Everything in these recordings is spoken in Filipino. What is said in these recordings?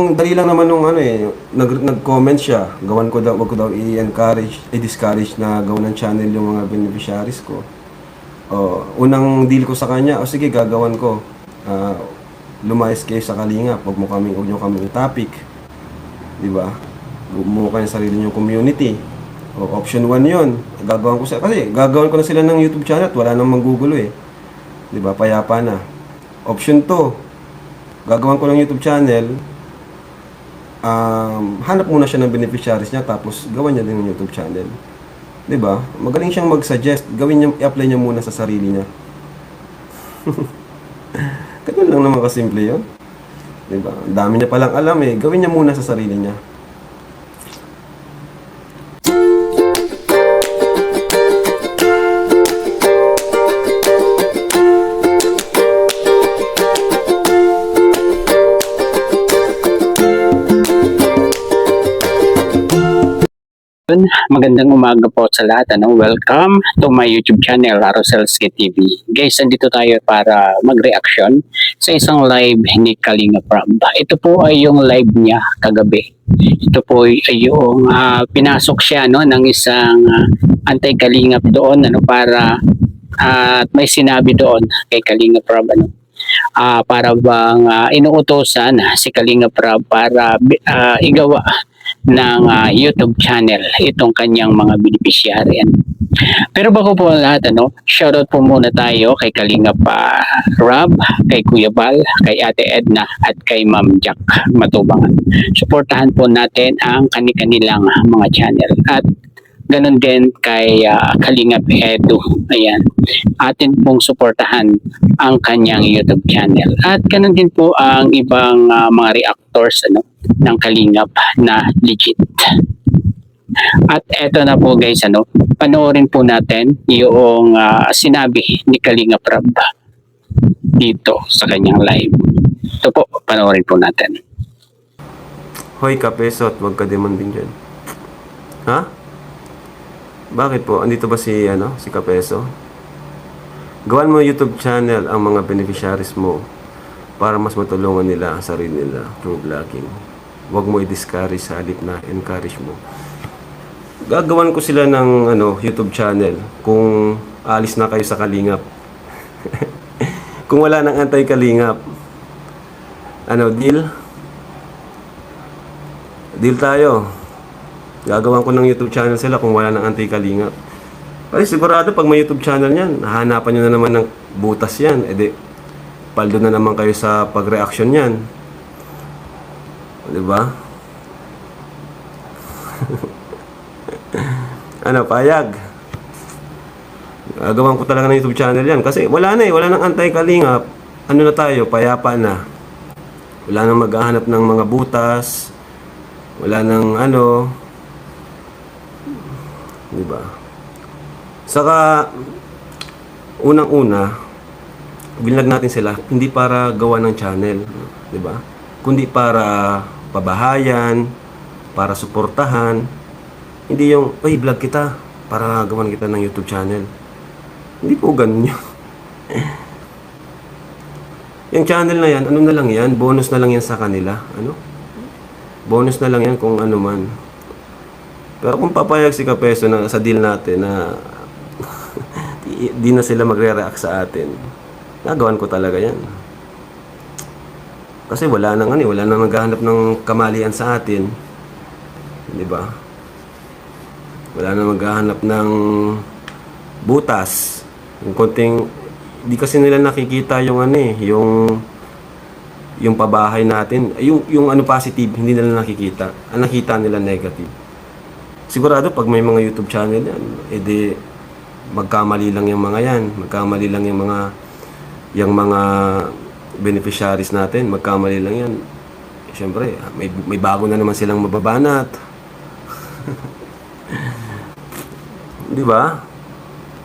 Ang dali lang naman nung ano eh, nag-comment siya, gawan ko daw, wag ko daw i-encourage, i-discourage na gawan ng channel yung mga beneficiaries ko. Unang deal ko sa kanya, sige gagawan ko. Lumayas kayo sa Kalingap, wag nyo kaming topic. Di ba? Bumuo kayo ng sarili nyo community. Option 1 yun. Gagawan ko kasi gagawan ko na sila ng YouTube channel at wala nang manggugulo eh. Di ba? Payapa na. Option 2, gagawan ko ng YouTube channel, hanap muna siya ng beneficiaries niya tapos gawan niya din ng YouTube channel. 'Di ba? Magaling siyang mag-suggest, gawin niya, i-apply niya muna sa sarili niya. Ganun lang naman kasimple 'yon. 'Di ba? Ang dami niya palang alam eh, gawin niya muna sa sarili niya. Magandang umaga po sa lahat. Welcome to my YouTube channel, Aroselski TV. Guys, andito tayo para mag-reaction sa isang live ni Kalinga Prab. Ito po ay yung live niya kagabi. Ito po ay yung pinasok siya ng isang anti-Kalingap doon para at may sinabi doon kay Kalinga Prab para bang inuutosan si Kalinga Prab para igawa ng YouTube channel itong kanyang mga beneficiary. Pero bago po ang lahat, shoutout po muna tayo kay Kalinga Rob, kay Kuya Bal, kay Ate Edna at kay Ma'am Jack Matubangan. Suportahan po natin ang kanilang mga channel at ganun din kay Kalinga Edu. Ayan. Atin pong suportahan ang kanyang YouTube channel. At ganun din po ang ibang mga reactors ng Kalingap na legit. At eto na po guys, panoorin po natin yung sinabi ni Kalinga Prab dito sa kanyang live. Ito po, panoorin po natin. Hoy kapeso at wag ka demanding dyan. Ha? Bakit po? Andito ba si Kapeso? Gawan mo YouTube channel ang mga beneficiaries mo para mas matulungan nila ang sarili nila through vlogging. Huwag mo i-discourage sa halip na encourage mo. Gagawan ko sila ng YouTube channel kung alis na kayo sa Kalingap. Kung wala nang anti-Kalingap. Deal? Deal tayo. Gagawan ko ng YouTube channel sila kung wala ng anti-Kalingap. Kasi sigurado pag may YouTube channel niyan, hahanapan nyo na naman ng butas yan. Paldo na naman kayo sa pag-reaction yan. Diba? Payag. Gagawan ko talaga ng YouTube channel yan. Kasi wala nang anti-Kalingap. Na tayo, payapa na. Wala nang maghahanap ng mga butas. Wala nang diba? Saka unang-una binlag natin sila hindi para gawa ng channel, diba? Kundi para pabahayan, para suportahan. Hindi yung vlog kita para gawan kita ng YouTube channel. Hindi po ganun yun. Yung channel na yan, na lang yan, bonus na lang yan sa kanila. Bonus na lang yan kung ano man. Pero kung papayag si Kapeso na sa deal natin na di na sila magre-react sa atin, nagawan ko talaga yan. Kasi wala nang maghahanap ng kamalian sa atin. Di ba? Wala nang maghahanap ng butas. Yung konting, di kasi nila nakikita yung yung pabahay natin. Yung positive, hindi nila nakikita. Ang nakita nila negative. Sigurado pag may mga YouTube channel yan, magkamali lang yung mga yan. Magkamali lang yung mga beneficiaries natin. Magkamali lang yan. Siyempre, may bago na naman silang mababanat. Di ba?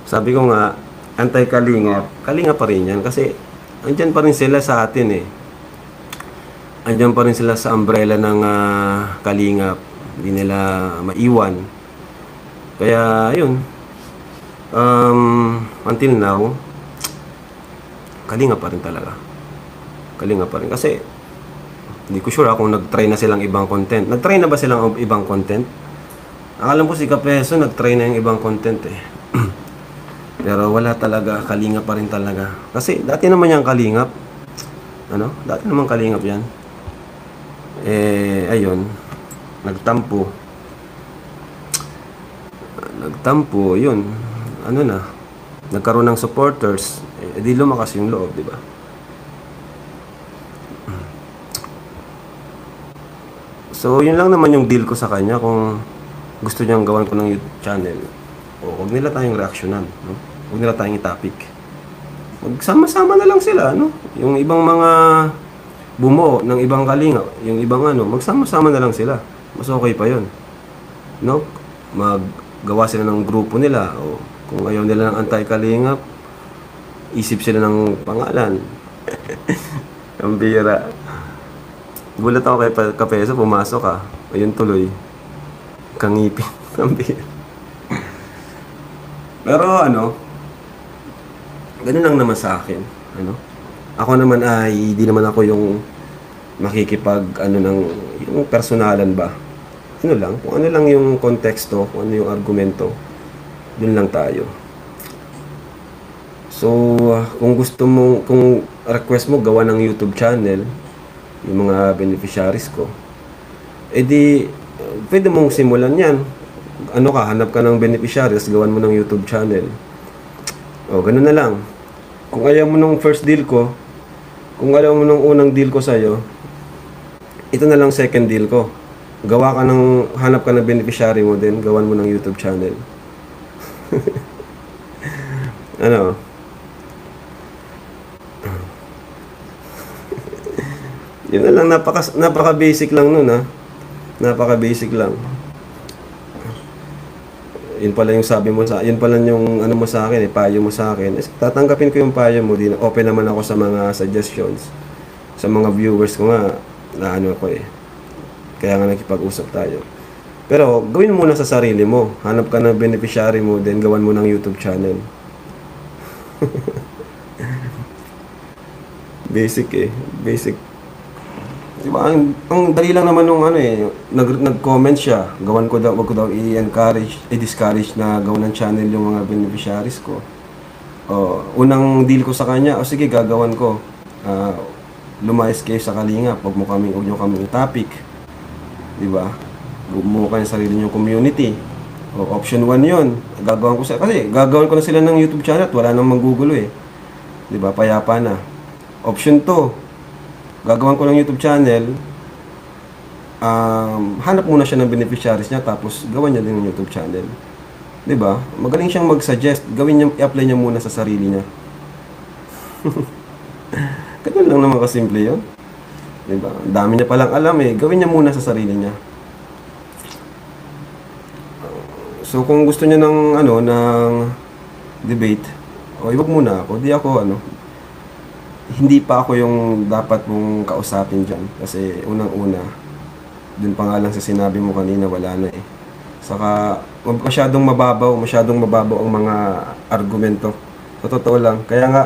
Sabi ko nga, anti-Kalingap. Kalingap pa rin yan kasi andyan pa rin sila sa atin eh. Andyan pa rin sila sa umbrella ng Kalingap. Hindi nila maiwan. Kaya, yun. Until now, Kalinga pa rin talaga. Kalinga pa rin. Kasi, Hindi ko sure kung nag-try na silang ibang content. Nag-try na ba silang ibang content? Ang alam ko si Kapeso nag-try na yung ibang content eh. Pero wala talaga, kalingap pa rin talaga. Kasi dati naman yung kalingap. Ano? Dati naman kalingap yan. Eh, ayun. Nagtampo. Nagtampo, yun. Ano na. Nagkaroon ng supporters. Eh, di lumakas yung loob, di ba? So, yun lang naman yung deal ko sa kanya kung gusto niyang gawan ko ng YouTube channel. O, huwag nila tayong reaksyonan, no? Huwag nila tayong i-topic. Magsama-sama na lang sila, no? Yung ibang mga bumuo ng ibang kalinga, yung ibang ano, magsama-sama na lang sila. Mas okay pa yun. No? Maggawa sila ng grupo nila. O, kung ayaw nila ng anti-kalingap, isip sila ng pangalan. Ang bira. Gulat ako kay Kapeso, pumasok ka. Ayun tuloy. Kangipin. Ang bira. Pero ano, ganun lang naman sa akin. Ano? Ako naman ay, di naman ako yung makikipag, ano ng, yung personalan ba. Ano lang, kung ano lang yung konteksto, kung ano yung argumento, dun lang tayo. So, kung gusto mo, kung request mo gawa ng YouTube channel, yung mga beneficiaries ko, edi, pwede mong simulan yan. Ano ka, hanap ka ng beneficiaries, gawan mo ng YouTube channel. O, ganun na lang. Kung ayaw mo nung first deal ko, kung ayaw mo nung unang deal ko sa'yo, ito na lang second deal ko. Gawa ka ng, hanap ka ng beneficiary mo din, gawan mo ng YouTube channel. Ano? Yun na lang, napaka-basic lang nun, ha? Napaka-basic lang. Yun pala yung sabi mo sa, yun pala yung ano mo sa akin, payo mo sa akin. Tatanggapin ko yung payo mo, din open naman ako sa mga suggestions. Sa mga viewers ko nga, na ano ako eh. Kaya nga nakipag-usap tayo. Pero, gawin mo muna sa sarili mo. Hanap ka ng beneficiary mo, then gawan mo ng YouTube channel. Basic eh. Basic. Diba, ang dali lang naman nung ano eh, nag-comment siya, gawan ko daw, wag ko daw i-encourage, i-discourage na gawan ng channel yung mga beneficiaries ko. O, unang deal ko sa kanya, o sige, gagawan ko. Lumayas kayo sa kalinga, huwag nyo kami topic. Diba? Bumuo kayo sa sarili nyo community. O, option 1 yun. Gagawan ko kasi gagawan ko na sila ng YouTube channel at wala nang manggugulo eh. Diba? Payapa na. Option 2, gagawan ko ng YouTube channel, hanap muna siya ng beneficiaries niya, tapos gawan niya din ng YouTube channel. 'Di ba? Magaling siyang mag-suggest, gawin niya, i-apply niya muna sa sarili niya. Ganun lang naman kasimple 'yon. 'Di ba? Ang dami niya palang alam eh, gawin niya muna sa sarili niya. So kung gusto niya ng ano, ng debate, o iwag muna ako, di ako ano, hindi pa ako yung dapat mong kausapin dyan. Kasi unang-una, dun pa nga lang sa sinabi mo kanina, wala na eh. Saka, masyadong mababaw ang mga argumento. Sa totoo lang. Kaya nga,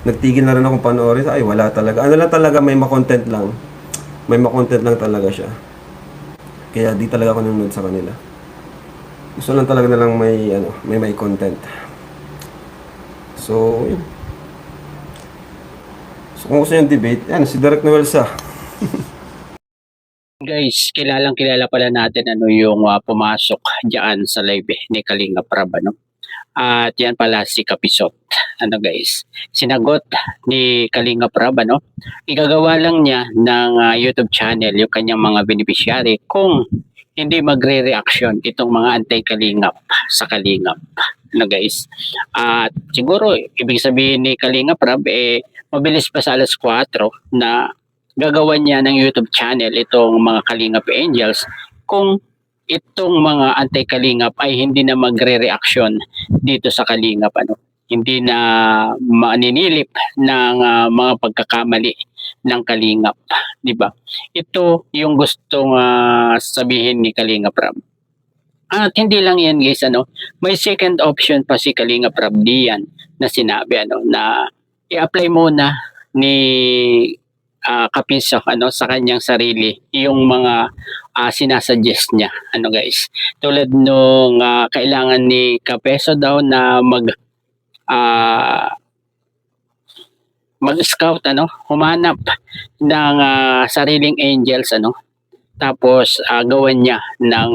nagtigil na rin akong panoorin. Ay, wala talaga. Ano lang talaga, may makontent lang. May makontent lang talaga siya. Kaya di talaga ako nanonood sa kanila. Gusto lang talaga na lang may content. So, yun. So, kung gusto nyo debate, yan, si Direk Noel sa. Guys, kilala pala natin ano yung pumasok diyan sa live ni Kalinga Prab, ano? At yan pala si Kapisot. Ano guys, sinagot ni Kalinga Prab, ano? Igagawa lang niya ng YouTube channel yung kanyang mga beneficiary kung hindi magre-reaction itong mga anti-Kalingap sa Kalingap. Ano guys? At siguro ibig sabihin ni Kalinga Prab mabilis pa sa alas 4 na gagawan niya ng YouTube channel itong mga Kalingap Angels kung itong mga anti-Kalingap ay hindi na magre-reaction dito sa Kalingap, ano, hindi na maninilip ng mga pagkakamali ng Kalingap, di ba? Ito yung gustong sabihin ni Kalinga Prab. At hindi lang yan guys, ano, may second option pa si Kalinga Prab diyan na sinabi, ano, na i-apply muna ni Kapiso sa kanyang sarili yung mga sinasuggest niya guys. Tulad nung kailangan ni Kapeso daw na ah, mag-scout humanap ng sariling angels tapos gawan niya ng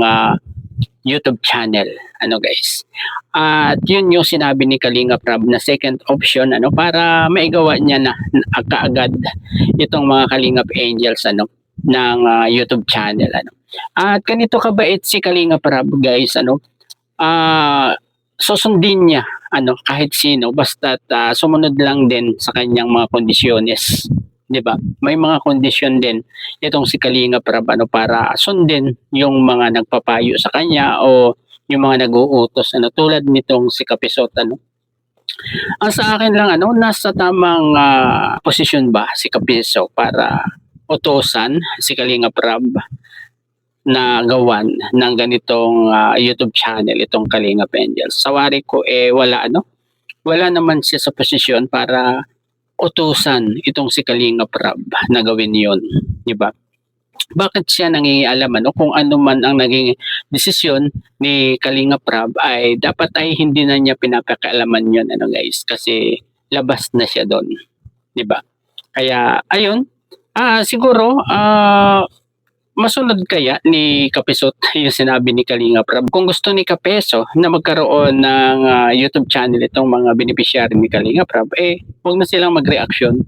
YouTube channel guys. At yun yung sinabi ni Kalinga Prab na second option para maigawa niya na kaagad itong mga Kalingap Angels ng YouTube channel At ganito kabait si Kalinga Prab guys susundin niya kahit sino basta sumunod lang din sa kanyang mga kondisyones, 'di ba? May mga kondisyon din itong si Kalinga Prab para sundin yung mga nagpapayo sa kanya o yung mga nag-uutos tulad nitong si Kapisot Ang sa akin lang nasa tamang posisyon ba si Kapiso para utusan si Kalinga Prab na gawan ng ganitong YouTube channel itong Kalinga Angels. Sa wari ko wala naman siya sa posisyon para utusan itong si Kalinga Prab na gawin 'yon, 'di ba? Bakit siya nangingialam kung ano man ang naging desisyon ni Kalinga Prab ay dapat ay hindi na niya pinapakialaman 'yon guys kasi labas na siya doon, 'di ba? Kaya ayun, siguro masunod kaya ni Kapisot yung sinabi ni Kalinga Prab. Kung gusto ni Kapeso na magkaroon ng YouTube channel itong mga beneficiary ni Kalinga Prab, huwag na silang mag-reaction.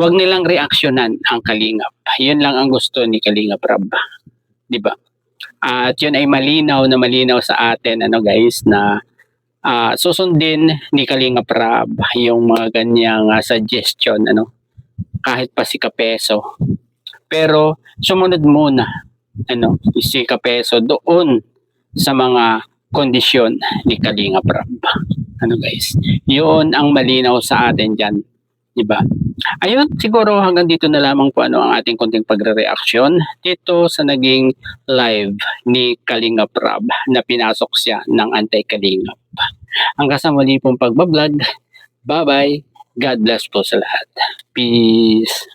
Huwag nilang reaksyonan ang Kalingap. Yun lang ang gusto ni Kalinga Prab. 'Di ba? At yun ay malinaw sa atin guys na susundin ni Kalinga Prab yung mga ganyang suggestion kahit pa si Kapeso. Pero sumunod muna si Kapeso doon sa mga kondisyon ni Kalinga Prab. Guys, yun ang malinaw sa atin diyan, 'di ba? Ayun, siguro hanggang dito na lamang po ang ating konting pagre-reaction dito sa naging live ni Kalinga Prab na pinasok siya ng anti-Kalingap. Hanggang sa muli pong pagbablog. Bye-bye. God bless po sa lahat. Peace.